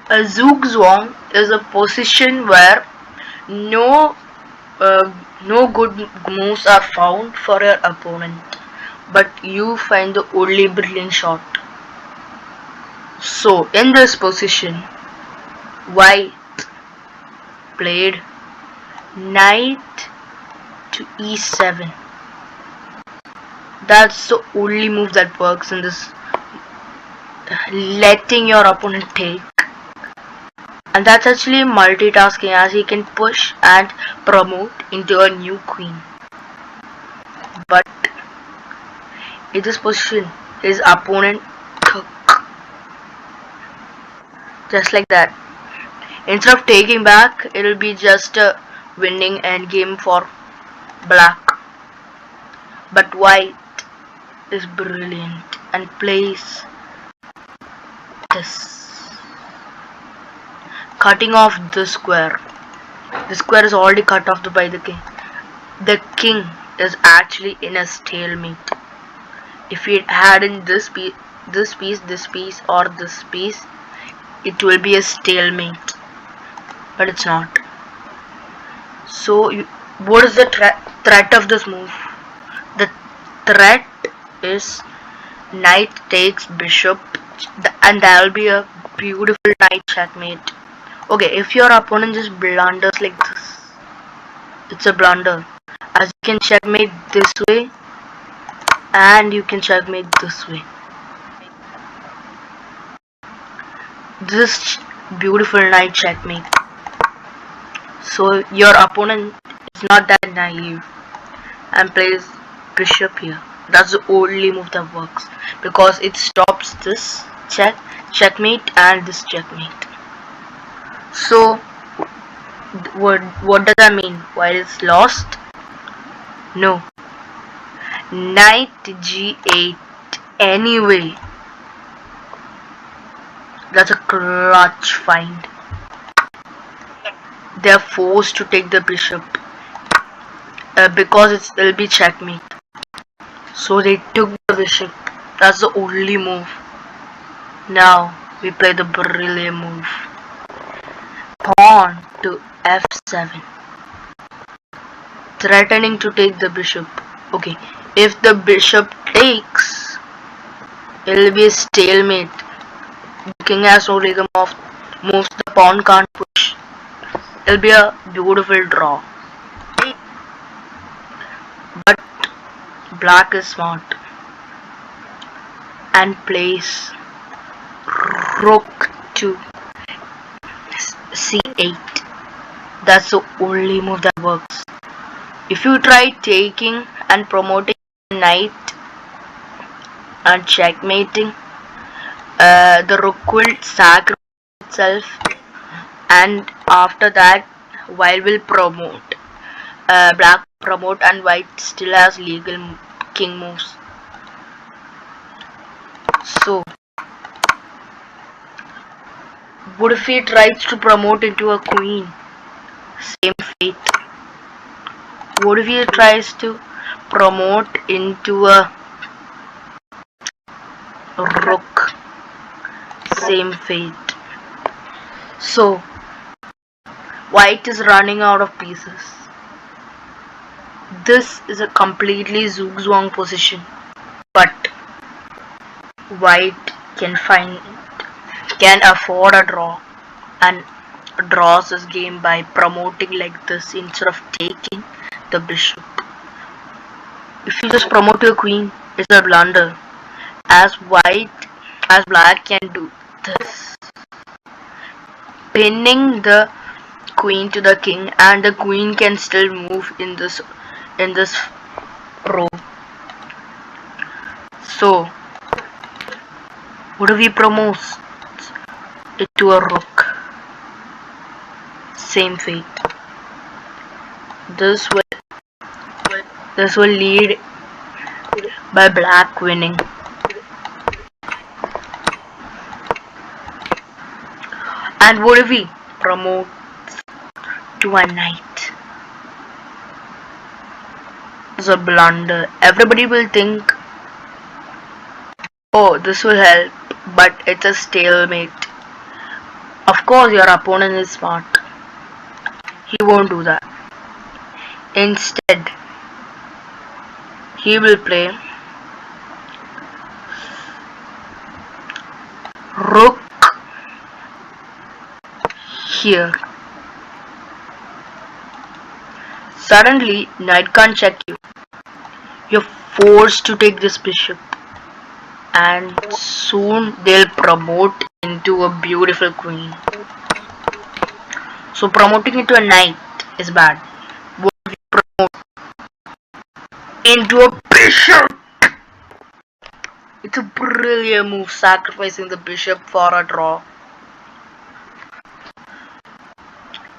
A Zugzwang is a position where no uh, no good moves are found for your opponent, but you find the only brilliant shot. So in this position, white played knight to e7. That's the only move that works in this, letting your opponent take. And that's actually multitasking, as he can push and promote into a new queen. But in this position, his opponent took, just like that. Instead of taking back, it will be just a winning endgame for black. But white is brilliant and plays this, cutting off the square. The square is already cut off by the king. The king is actually in a stalemate. If it hadn't this piece, or this piece, it will be a stalemate. But it's not. So, what is the threat of this move? The threat is knight takes bishop, and that will be a beautiful knight checkmate. Okay, if your opponent just blunders like this, it's a blunder, as you can checkmate this way and you can checkmate this way. This beautiful knight checkmate. So your opponent is not that naive and plays bishop here. That's the only move that works, because it stops this checkmate and this checkmate. So what does that mean? Why it's lost? No. Knight g8 anyway. That's a clutch find. They are forced to take the bishop because it'll be checkmate. So they took the bishop. That's the only move. Now we play the brilliant move. Pawn to f7, threatening to take the bishop. Okay, if the bishop takes, it'll be a stalemate. The king has no rhythm of moves. The pawn can't push. It'll be a beautiful draw. But black is smart and plays rook to c8. That's the only move that works. If you try taking and promoting knight and checkmating, the rook will sacrifice itself, and after that white will promote. Black promote and white still has legal king moves. So what if he tries to promote into a queen? Same fate. What if he tries to promote into a rook? Same fate. So white is running out of pieces. This is a completely Zugzwang position, but white can afford a draw, and draws this game by promoting like this instead of taking the bishop. If you just promote your queen, it's a blunder, as black can do this, pinning the queen to the king, and the queen can still move in this row. So what do we promote it to a rook? Same fate. This will lead by black winning. And what if we promote to a knight? It's a blunder. Everybody will think, oh, this will help, but it's a stalemate. Of course, your opponent is smart. He won't do that. Instead, he will play rook here. Suddenly, knight can't check you. You're forced to take this bishop. And soon they'll promote into a beautiful queen. So promoting into a knight is bad. What if you promote into a bishop? It's a brilliant move, sacrificing the bishop for a draw.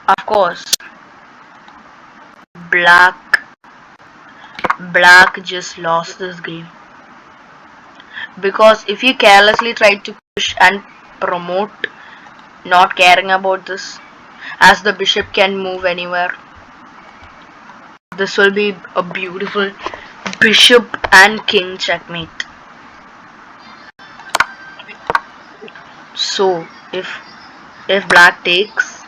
Of course, black just lost this game. Because if you carelessly tried to push and promote, not caring about this, as the bishop can move anywhere, this will be a beautiful bishop and king checkmate. So if black takes,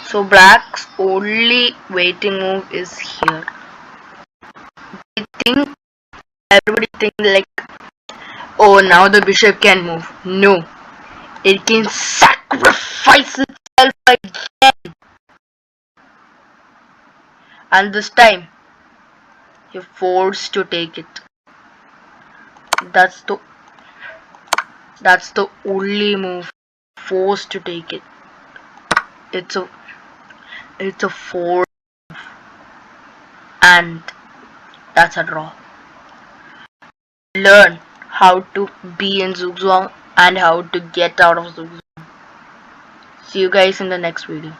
so black's only waiting move is here. I think everybody think like, oh, now the bishop can move. No, it can sacrifice itself again, and this time you're forced to take it. That's the only move. Forced to take it. It's a force, and that's a draw. Learn how to be in Zugzwang and how to get out of Zugzwang. See you guys in the next video.